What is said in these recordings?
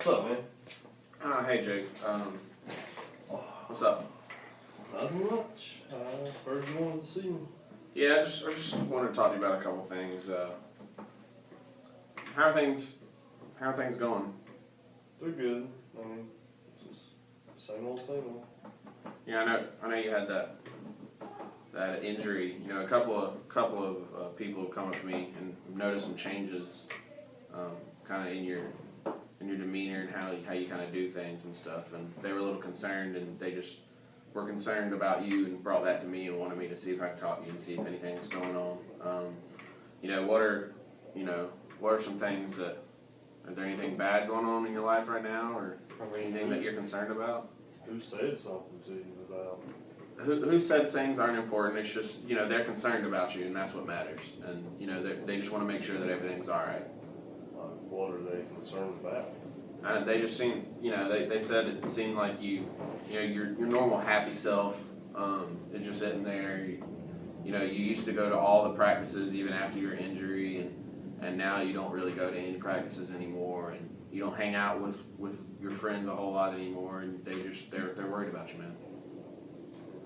What's up, man? Hey Jake, what's up? Nothing much. Heard you wanted to see me. Yeah, I just wanted to talk to you about a couple things. How are things going? They're good. I mean, it's just same old, same old. Yeah, I know you had that injury. You know, a couple of people have come up to me and noticed some changes, kind of in your demeanor and how you kind of do things and stuff. And they were a little concerned, and they just were concerned about you and brought that to me and wanted me to see if I could talk to you and see if anything was going on. What are some things that, are there anything bad going on in your life right now, or anything that you're concerned about? Who said something to you about? Who said things aren't important? It's just, they're concerned about you, and that's what matters. And, they just want to make sure that everything's all right. What are they concerned about? They just seem, they said it seemed like your normal happy self is just sitting there. You used to go to all the practices even after your injury, and now you don't really go to any practices anymore, and you don't hang out with your friends a whole lot anymore, and they're worried about you, man.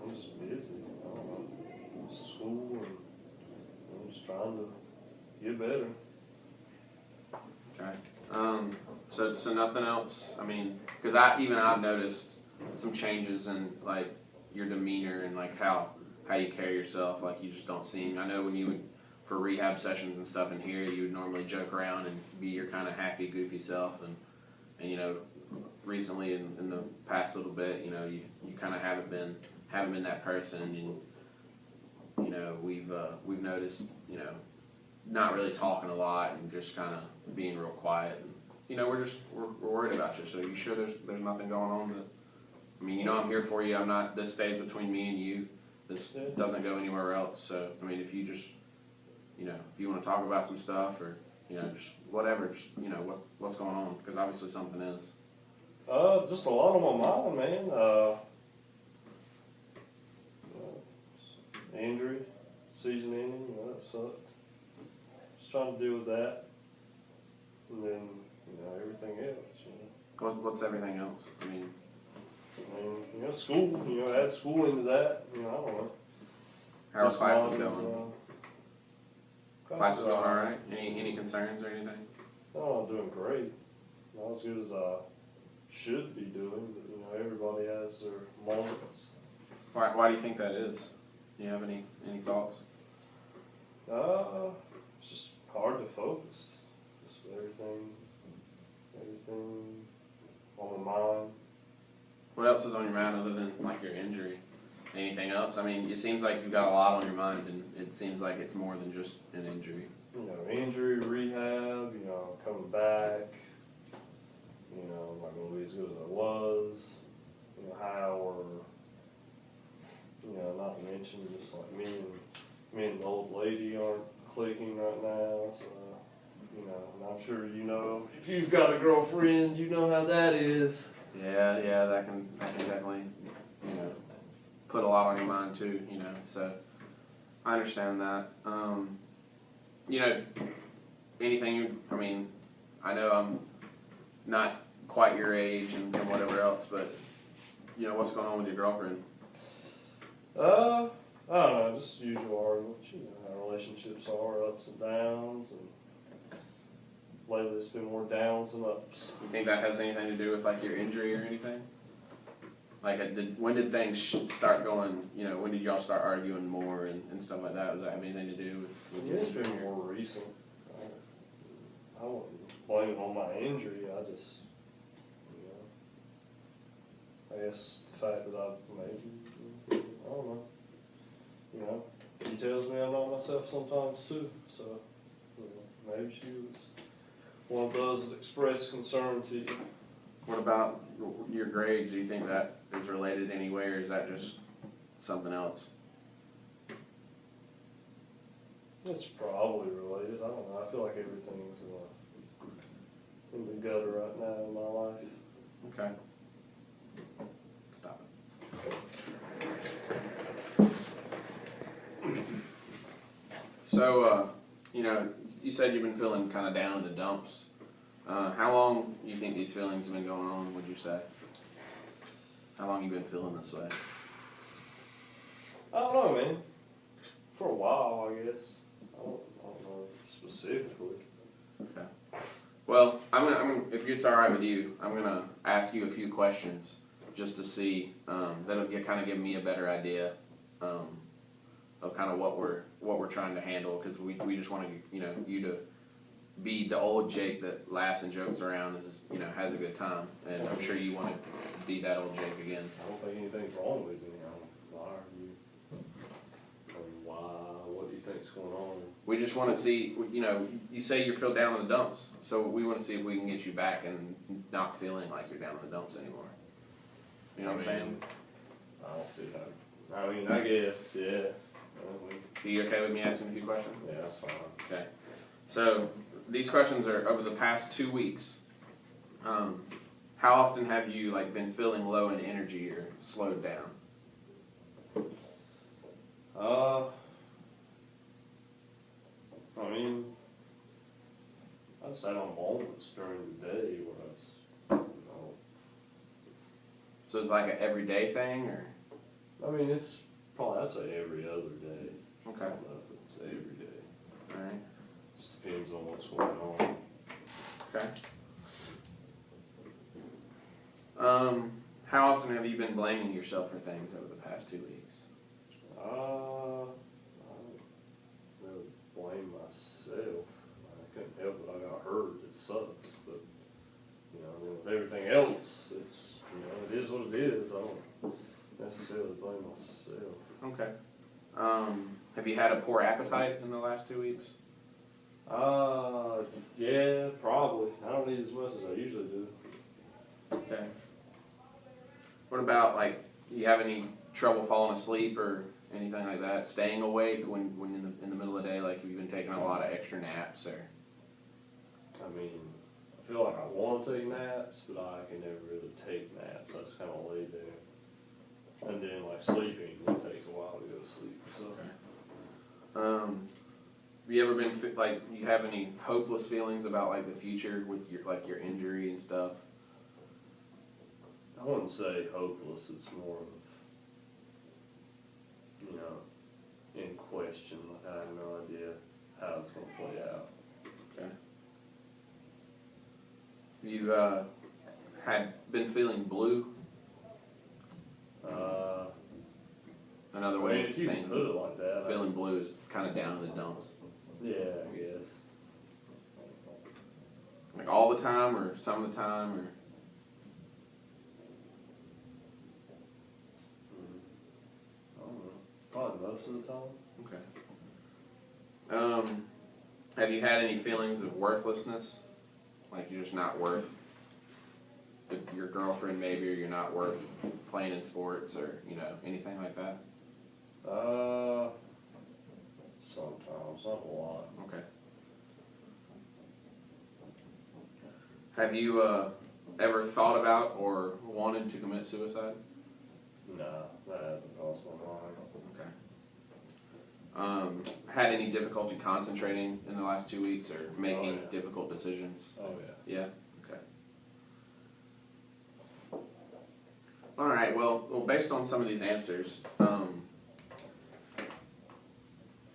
I'm just busy. I don't know. School, and I'm just trying to get better. Okay. So nothing else. I mean, because I've noticed some changes in like your demeanor and like how you carry yourself. Like you just don't seem. I know when you would for rehab sessions and stuff in here, you would normally joke around and be your kind of happy, goofy self, and recently in the past little bit, you kind of haven't been that person, and we've noticed not really talking a lot and just kind of being real quiet. And, we're worried about you. So you sure there's nothing going on that? I mean, I'm here for you. I'm not. This stays between me and you. This doesn't go anywhere else. So I mean, if you just, if you want to talk about some stuff or just whatever, just what's going on? Because obviously something is. Just a lot on my mind, man. Injury, season ending, that sucked. Just trying to deal with that, and then everything else. What's everything else? I mean, school. Add school into that. I don't know. How are classes going? Classes going all right? Any concerns or anything? No, I'm doing great. Not as good as I should be doing, but everybody has their moments. Why do you think that is? Do you have any thoughts? It's just hard to focus. Just everything on my mind. What else is on your mind other than like your injury? Anything else? I mean, it seems like you've got a lot on your mind, and it seems like it's more than just an injury. Injury, rehab, coming back. I'm not going to be as good as I was. How or, not to mention just like me and the old lady aren't clicking right now. So, and I'm sure if you've got a girlfriend, you know how that is. Yeah, that can definitely, put a lot on your mind too, so I understand that. I know I'm not quite your age and whatever else, but, what's going on with your girlfriend? I don't know, just usual arguments, how relationships are, ups and downs, and lately it's been more downs than ups. You think that has anything to do with like your injury or anything? Like, when did things start going, when did y'all start arguing more and stuff like that? Does that have anything to do with your It's injury? been more recent. I wouldn't blame it on my injury. I just, I guess the fact that I don't know. She tells me I'm not myself sometimes too. So maybe she was one of those that express concern to you. What about your grades? Do you think that is related anyway, or is that just something else? It's probably related. I don't know. I feel like everything's in the gutter right now in my life. Okay. Stop it. So, you said you've been feeling kind of down in the dumps. How long do you think these feelings have been going on, would you say? How long you been feeling this way? I don't know, man. For a while, I guess. I don't know specifically. Okay. Well, I'm gonna, if it's all right with you, I'm gonna ask you a few questions just to see. That'll kind of give me a better idea of kind of what we're trying to handle, because we just want to, you to be the old Jake that laughs and jokes around and has a good time, and I'm sure you want to be that old Jake again. I don't think anything's wrong with me. Why are you? What do you think's going on? We just want to see, you say you feel down in the dumps, so we want to see if we can get you back and not feeling like you're down in the dumps anymore. You know what I'm saying? I don't see that. I mean, I guess, yeah. So you okay with me asking a few questions? Yeah, that's fine. Okay. So these questions are over the past 2 weeks. How often have you been feeling low in energy or slowed down? I mean, I'd say on moments during the day when So it's like an everyday thing, or? I mean, it's probably, I'd say every other day. Okay. I don't know if it's every day. Alright. Just depends on what's going on. Okay. How often have you been blaming yourself for things over the past 2 weeks? I don't really blame myself. I couldn't help it. I got hurt. It sucks, but I mean, with everything else, it's it is what it is. I don't necessarily blame myself. Okay. Have you had a poor appetite in the last 2 weeks? Yeah, probably. I don't eat as much as I usually do. Okay. What about, do you have any trouble falling asleep or anything like that? Staying awake when in the middle of the day, have you been taking a lot of extra naps, or? I mean, I feel like I want to take naps, but I can never really take naps. I just kind of lay there. And then, sleeping, it takes a while to go to sleep. So. Okay. Have you ever been, you have any hopeless feelings about, the future with your injury and stuff? I wouldn't say hopeless. It's more of, in question. I have no idea how it's going to play out. Okay. You've been feeling blue? Another way of if you saying put it like that, feeling blue is kind of down in the dumps. Yeah, I guess. All the time, or some of the time, or? I don't know. Probably most of the time. Okay. Have you had any feelings of worthlessness? Like you're just not worth your girlfriend, maybe, or you're not worth playing in sports, or anything like that? Sometimes, not a lot. Okay. Have you ever thought about or wanted to commit suicide? Nah, that hasn't crossed my mind. Okay. Had any difficulty concentrating in the last 2 weeks, or making difficult decisions? Oh yeah. Yeah? Okay. Alright, well, based on some of these answers,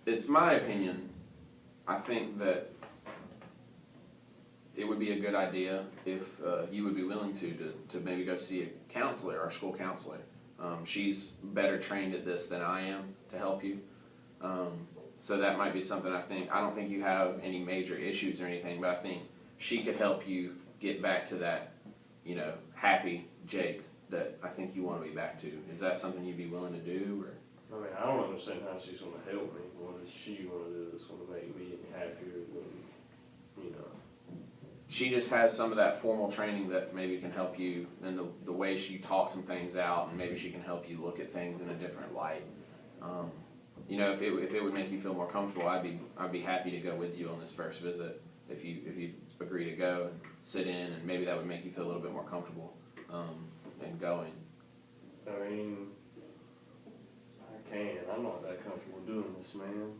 it's my opinion, I think that it would be a good idea if you would be willing to maybe go see a counselor, our school counselor. She's better trained at this than I am to help you. So that might be something I don't think you have any major issues or anything, but I think she could help you get back to that, happy Jake that I think you want to be back to. Is that something you'd be willing to do, or? I mean, I don't understand how she's going to help me. What does she want to do that's going to make me happier than, She just has some of that formal training that maybe can help you, and the way she talks some things out, and maybe she can help you look at things in a different light. If it would make you feel more comfortable, I'd be happy to go with you on this first visit if you agree to go and sit in, and maybe that would make you feel a little bit more comfortable in going. I mean, I can. I'm not that comfortable doing this, man.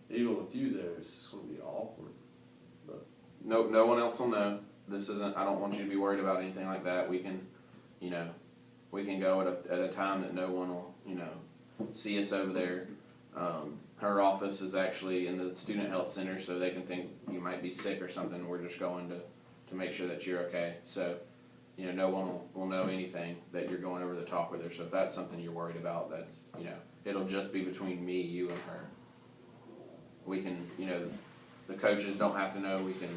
Even with you there, it's just going to be awkward. But no one else will know. This isn't. I don't want you to be worried about anything like that. We can, we can go at a time that no one will, see us over there. Her office is actually in the student health center, so they can think you might be sick or something. We're just going to make sure that you're okay. So, no one will know anything that you're going over to talk with her. So if that's something you're worried about, that's, it'll just be between me, you, and her. We can, the coaches don't have to know. We can,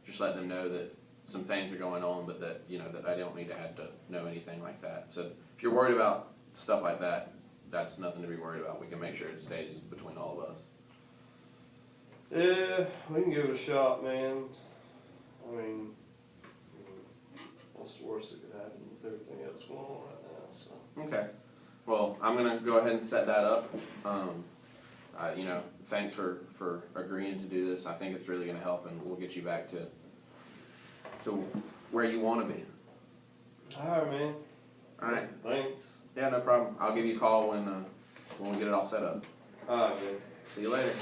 just let them know that some things are going on, but that, that I don't need to have to know anything like that. So if you're worried about stuff like that, that's nothing to be worried about. We can make sure it stays between all of us. Yeah, we can give it a shot, man. I mean, what's the worst that could happen with everything else going on right now? So. Okay. Well, I'm gonna go ahead and set that up. Thanks for agreeing to do this. I think it's really gonna help, and we'll get you back to where you want to be. All right, man. All right. Thanks. Yeah, no problem. I'll give you a call when we get it all set up. All right, man. See you later.